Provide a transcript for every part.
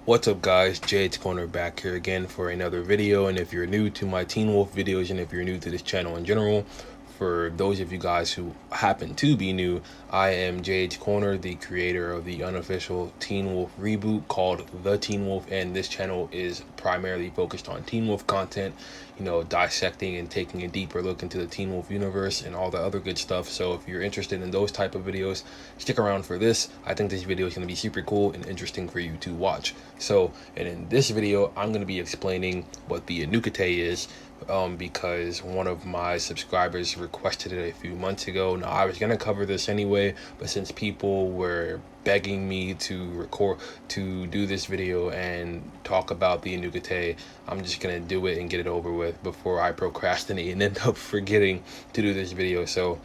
What's up guys, Jades Corner back here again for another video. And if you're new to my Teen Wolf videos, and if you're new to this channel in general, for those of you guys who happen to be new, I am Jades Corner, the creator of the unofficial Teen Wolf reboot called The Teen Wolf, and this channel is primarily focused on Teen Wolf content, you know, dissecting and taking a deeper look into the Teen Wolf universe and all the other good stuff. So if you're interested in those type of videos, stick around for this. I think this video is going to be super cool and interesting for you to watch. So, and in this video, I'm going to be explaining what the Anuk Ite is, because one of my subscribers requested it a few months ago. Now, I was going to cover this anyway, but since people were begging me to do this video and talk about the Anuk Ite, I'm just going to do it and get it over with before I procrastinate and end up forgetting to do this video. So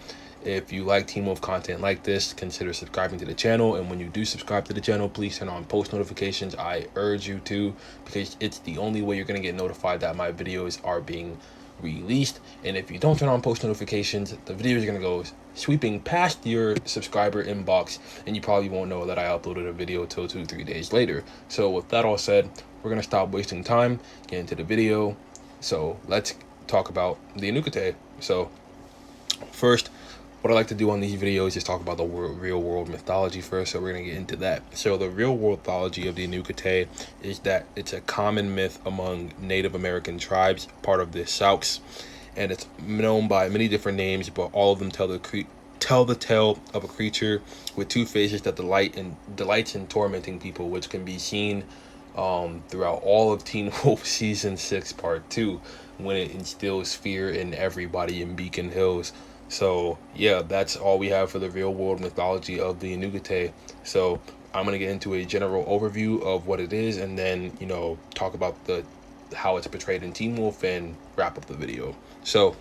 if you like Teen Wolf content like this, consider subscribing to the channel. And when you do subscribe to the channel, please turn on post notifications. I urge you to, because it's the only way you're going to get notified that my videos are being released. And if you don't turn on post notifications, the videos are going to go sweeping past your subscriber inbox, and you probably won't know that I uploaded a video till 2-3 days later. So with that all said, we're going to stop wasting time, get into the video. So let's talk about the Anuk Ite. So first, what I like to do on these videos is talk about the real world mythology first, so we're going to get into that. So the real world mythology of the Anuk Ite is that it's a common myth among Native American tribes, part of the Souths, and it's known by many different names, but all of them tell the tale of a creature with two faces that delights in tormenting people, which can be seen throughout all of Teen Wolf Season 6 Part 2, when it instills fear in everybody in Beacon Hills. So yeah, that's all we have for the real world mythology of the Anuk Ite. So I'm going to get into a general overview of what it is, and then, you know, talk about how it's portrayed in Teen Wolf and wrap up the video. So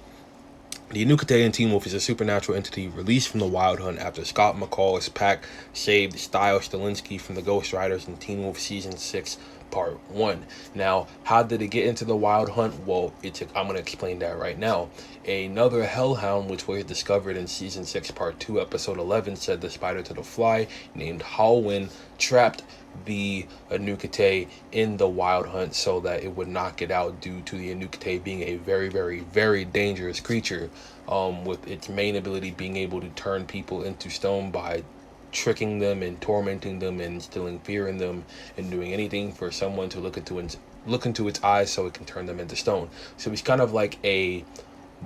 the Anuk Ite in Teen Wolf is a supernatural entity released from the Wild Hunt after Scott McCall's pack saved Stiles Stilinski from the Ghost Riders in Teen Wolf Season 6 Part 1. Now, how did it get into the Wild Hunt? Well, I'm going to explain that right now. Another hellhound, which was discovered in Season 6 Part 2 Episode 11, said the spider to the fly, named Halwyn, trapped the Anuk Ite in the Wild Hunt so that it would not get out, due to the Anuk Ite being a very, very, very dangerous creature, with its main ability being able to turn people into stone by tricking them and tormenting them and instilling fear in them, and doing anything for someone to look into its eyes so it can turn them into stone. So he's kind of like a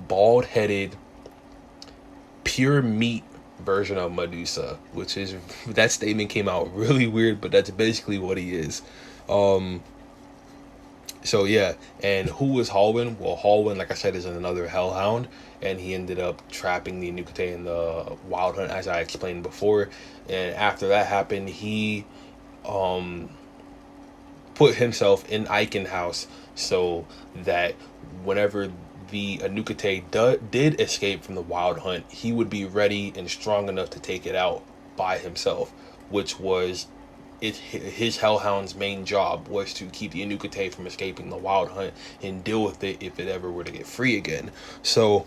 bald-headed, pure meat version of Medusa, which is, that statement came out really weird, but that's basically what he is. So yeah, and who was Halwyn? Well, Halwyn, like I said, is another hellhound, and he ended up trapping the Anuk Ite in the Wild Hunt, as I explained before. And after that happened, he put himself in Eichen House so that whenever the Anuk Ite did escape from the Wild Hunt, he would be ready and strong enough to take it out by himself, which was his hellhound's main job, was to keep the Anuk Ite from escaping the Wild Hunt and deal with it if it ever were to get free again. So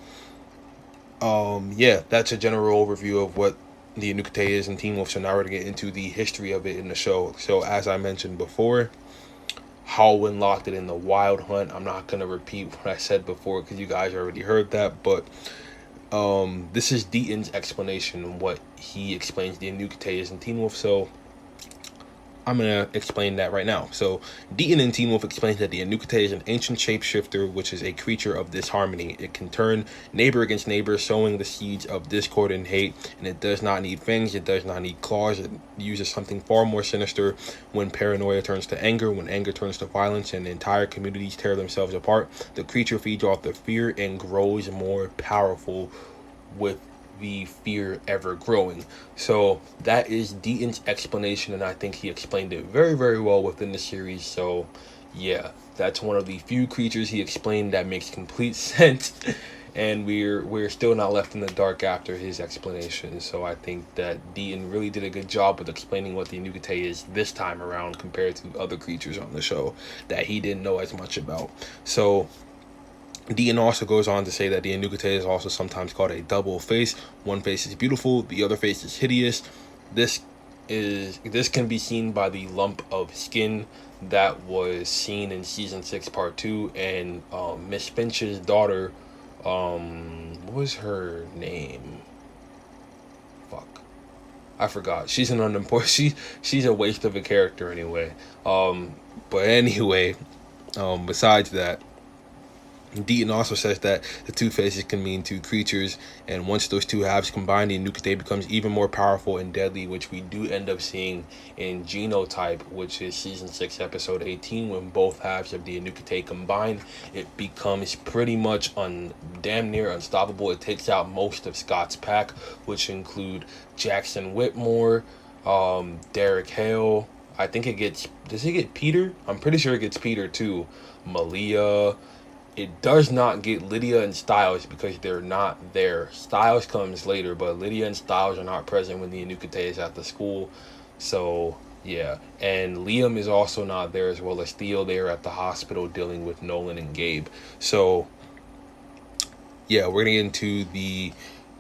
yeah, that's a general overview of what the Anuk Ite is in Teen Wolf. So now we're gonna get into the history of it in the show. So as I mentioned before, Halwyn locked it in the Wild Hunt. I'm not gonna repeat what I said before because you guys already heard that, but this is Deaton's explanation of what he explains the Anuk Ite is in Teen Wolf. So I'm going to explain that right now. So Deaton in Teen Wolf explains that the Anuk Ite is an ancient shapeshifter, which is a creature of disharmony. It can turn neighbor against neighbor, sowing the seeds of discord and hate, and it does not need fangs, it does not need claws. It uses something far more sinister when paranoia turns to anger, when anger turns to violence, and entire communities tear themselves apart. The creature feeds off the fear and grows more powerful with the fear ever growing. So that is Deaton's explanation, and I think he explained it very, very well within the series. So yeah, that's one of the few creatures he explained that makes complete sense, and we're still not left in the dark after his explanation. So I think that Deaton really did a good job with explaining what the Anuk Ite is this time around compared to other creatures on the show that he didn't know as much about. So Deaton also goes on to say that the Anuk Ite is also sometimes called a double face. One face is beautiful, the other face is hideous. This can be seen by the lump of skin that was seen in season 6 part 2. And Miss Finch's daughter, what was her name? Fuck, I forgot. She's an unimportant. She's a waste of a character anyway. But anyway, besides that, Deaton also says that the two faces can mean two creatures, and once those two halves combine, the Anuk Ite becomes even more powerful and deadly, which we do end up seeing in Genotype, which is season 6 episode 18. When both halves of the Anuk Ite combine, it becomes pretty much damn near unstoppable. It takes out most of Scott's pack, which include Jackson Whitmore, Derek Hale. I think does it get Peter? I'm pretty sure it gets Peter too. Malia. It does not get Lydia and Styles because they're not there. Styles comes later, but Lydia and Styles are not present when the Anuk Ite is at the school. So, yeah. And Liam is also not there, as well as Theo. They are at the hospital dealing with Nolan and Gabe. So, yeah, we're going to get into the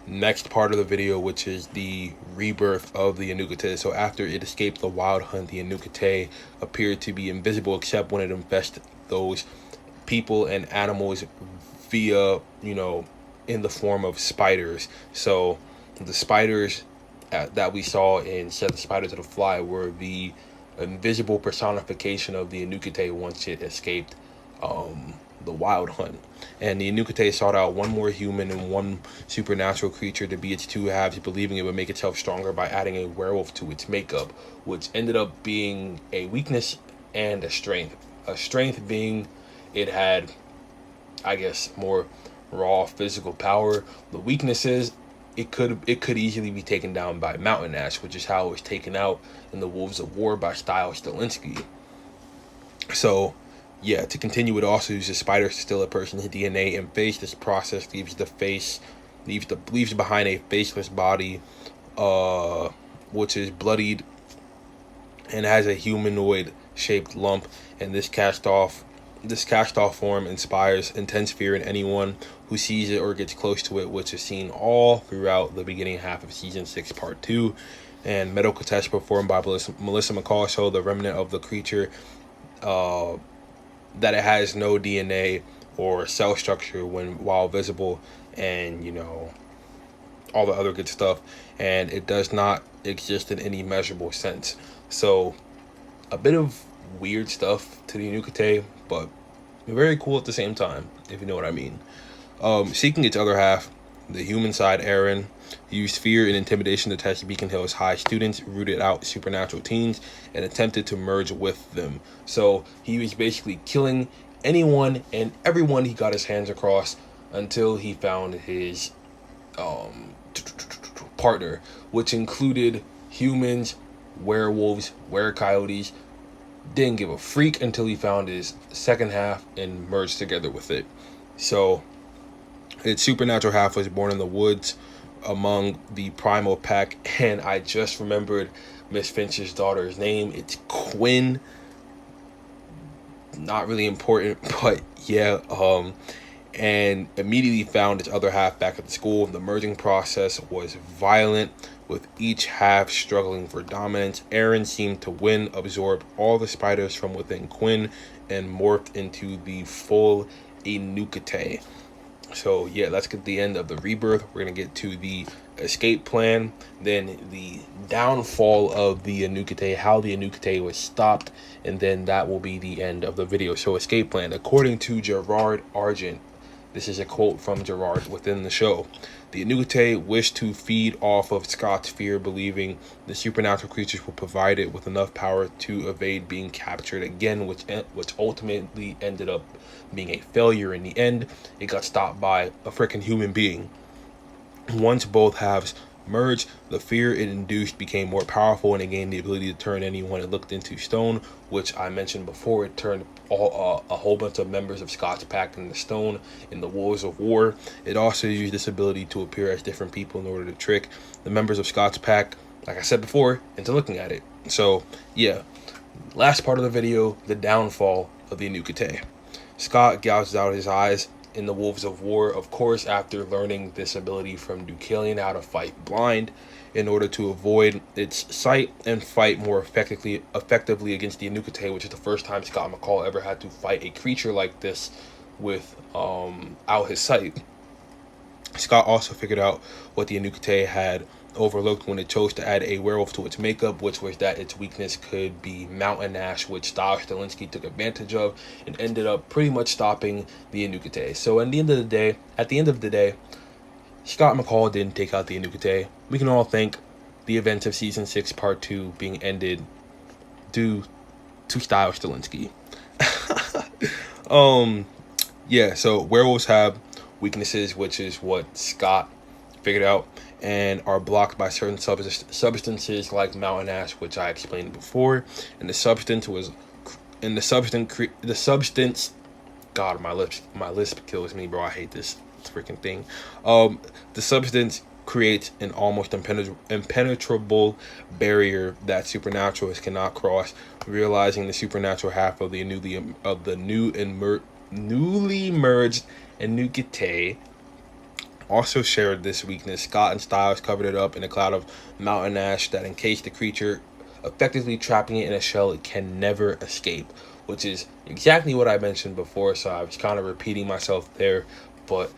next part of the video, which is the rebirth of the Anuk Ite. So after it escaped the wild hunt, the Anuk Ite appeared to be invisible except when it infested those people and animals via, in the form of spiders. So the spiders that we saw in Set the Spiders to the Fly were the invisible personification of the Anuk Ite once it escaped the wild hunt. And the Anuk Ite sought out one more human and one supernatural creature to be its two halves, believing it would make itself stronger by adding a werewolf to its makeup, which ended up being a weakness and a strength. A strength being it had, I guess, more raw physical power. The weakness is it could easily be taken down by Mountain Ash, which is how it was taken out in the Wolves of War by Styles Stilinski. So, yeah, to continue, it also uses spiders to steal a person's DNA and face. This process leaves behind a faceless body, which is bloodied and has a humanoid shaped lump. And this cast off form inspires intense fear in anyone who sees it or gets close to it, which is seen all throughout the beginning half of season 6 part 2. And medical tests performed by Melissa McCall show the remnant of the creature, that it has no DNA or cell structure while visible, and all the other good stuff, and it does not exist in any measurable sense. So a bit of weird stuff to the Anuk Ite, but very cool at the same time, if you know what I mean. Seeking its other half, the human side, Aaron used fear and intimidation to test Beacon Hill's high students, rooted out supernatural teens, and attempted to merge with them. So he was basically killing anyone and everyone he got his hands across until he found his partner, which included humans, werewolves, were-coyotes. Didn't give a freak until he found his second half and merged together with it. So its supernatural half was born in the woods among the primal pack, and I just remembered Miss Finch's daughter's name. It's Quinn. Not really important, but yeah. And immediately found its other half back at the school. The merging process was violent, with each half struggling for dominance. Aaron seemed to win, absorb all the spiders from within Quinn, and morphed into the full Anuk Ite. So yeah, let's get the end of the rebirth. We're going to get to the escape plan, then the downfall of the Anuk Ite, how the Anuk Ite was stopped, and then that will be the end of the video. So escape plan. According to Gerard Argent, this is a quote from Gerard within the show. The Anuk Ite wished to feed off of Scott's fear, believing the supernatural creatures will provide it with enough power to evade being captured again, which ultimately ended up being a failure in the end. It got stopped by a freaking human being. Once both halves merged, the fear it induced became more powerful, and it gained the ability to turn anyone it looked into stone, which I mentioned before. It turned a whole bunch of members of Scott's pack into stone in the Wolves of War. It also used this ability to appear as different people in order to trick the members of Scott's pack, like I said before, into looking at it. So yeah, last part of the video, the downfall of the Anuk Ite. Scott gouges out his eyes in the Wolves of War, of course, after learning this ability from Deucalion, how to fight blind in order to avoid its sight and fight more effectively against the Anuk Ite, which is the first time Scott McCall ever had to fight a creature like this with out his sight. Scott also figured out what the Anuk Ite had overlooked when it chose to add a werewolf to its makeup, which was that its weakness could be Mountain Ash, which Styles Stilinski took advantage of and ended up pretty much stopping the Anuk Ite. So at the end of the day, Scott McCall didn't take out the Anuk Ite. We can all thank the events of Season 6 Part 2 being ended due to Styles Stilinski. Yeah, so werewolves have weaknesses, which is what Scott figured out, and are blocked by certain substances like Mountain Ash, which I explained before. And the substance, God, my lisp kills me, bro. I hate this freaking thing. The substance creates an almost impenetrable barrier that supernaturalists cannot cross. Realizing the supernatural half of the newly merged Anuk Ite also shared this weakness. Scott and Styles covered it up in a cloud of Mountain Ash that encased the creature, effectively trapping it in a shell it can never escape, which is exactly what I mentioned before, so I was kind of repeating myself there. But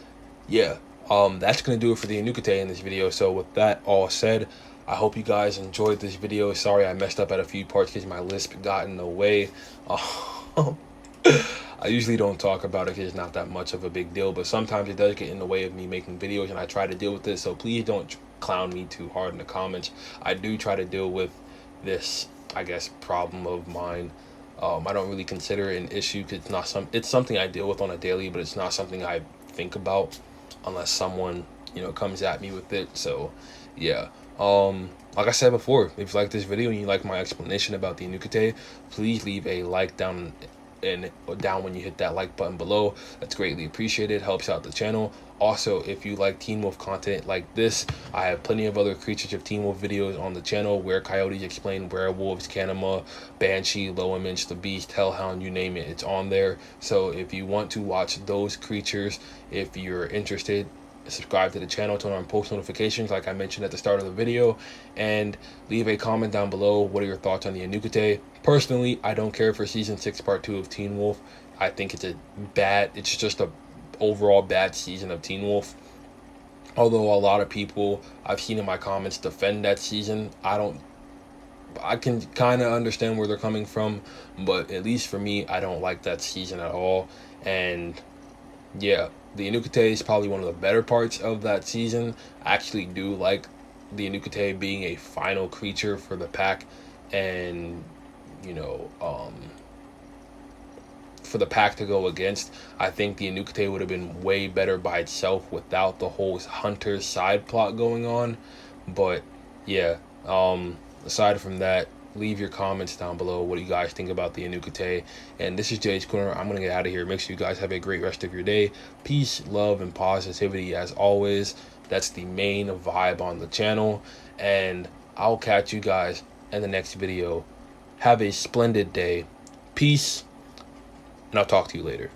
yeah, that's gonna do it for the Anuk Ite in this video. So with that all said, I hope you guys enjoyed this video. Sorry I messed up at a few parts because my lisp got in the way. I usually don't talk about it because it's not that much of a big deal, but sometimes it does get in the way of me making videos, and I try to deal with this, so please don't clown me too hard in the comments. I do try to deal with this, I guess, problem of mine. I don't really consider it an issue because it's something I deal with on a daily, but it's not something I think about unless someone, comes at me with it. So yeah, like I said before, if you like this video and you like my explanation about the Anuk Ite, please leave a like down when you hit that like button below. That's greatly appreciated, helps out the channel. Also, if you like Teen Wolf content like this, I have plenty of other Creatures of Teen Wolf videos on the channel where Coyotes explain werewolves, Kanima, Banshee, Low-Image, the Beast, Hellhound, you name it, it's on there. So if you want to watch those creatures, if you're interested, subscribe to the channel, turn on post notifications like I mentioned at the start of the video, and leave a comment down below. What are your thoughts on the Anuk Ite? Personally, I don't care for Season 6 Part 2 of Teen Wolf. I think it's just a overall bad season of Teen Wolf. Although a lot of people I've seen in my comments defend that season, I can kind of understand where they're coming from, but at least for me, I don't like that season at all. And yeah, the Anuk Ite is probably one of the better parts of that season. I actually do like the Anuk Ite being a final creature for the pack, and for the pack to go against. I think the Anuk Ite would have been way better by itself without the whole hunter side plot going on. But yeah, aside from that, leave your comments down below. What do you guys think about the Anuk Ite? And this is Jades Corner. I'm gonna get out of here. Make sure you guys have a great rest of your day. Peace, love, and positivity as always. That's the main vibe on the channel, and I'll catch you guys in the next video. Have a splendid day. Peace, and I'll talk to you later.